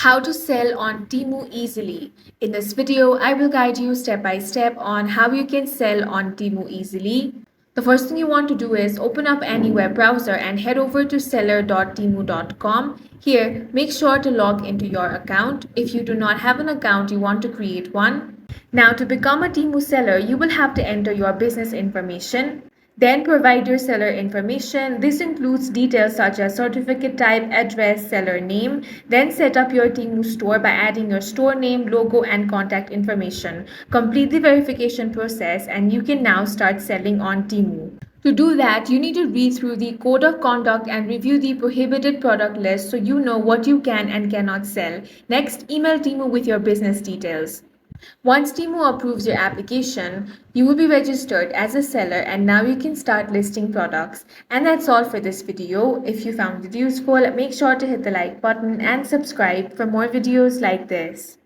How to sell on Temu easily. In this video, I will guide you step by step on how you can sell on Temu easily. The first thing you want to do is open up any web browser and head over to seller.temu.com. Here, make sure to log into your account. If you do not have an account, you want to create one. Now, to become a Temu seller, you will have to enter your business information. Then provide your seller information. This includes details such as certificate type, address, seller name. Then set up your Temu store by adding your store name, logo, and contact information. Complete the verification process and you can now start selling on Temu. To do that, you need to read through the code of conduct and review the prohibited product list so you know what you can and cannot sell. Next, email Temu with your business details. Once Temu approves your application, you will be registered as a seller and now you can start listing products. And that's all for this video. If you found it useful, make sure to hit the like button and subscribe for more videos like this.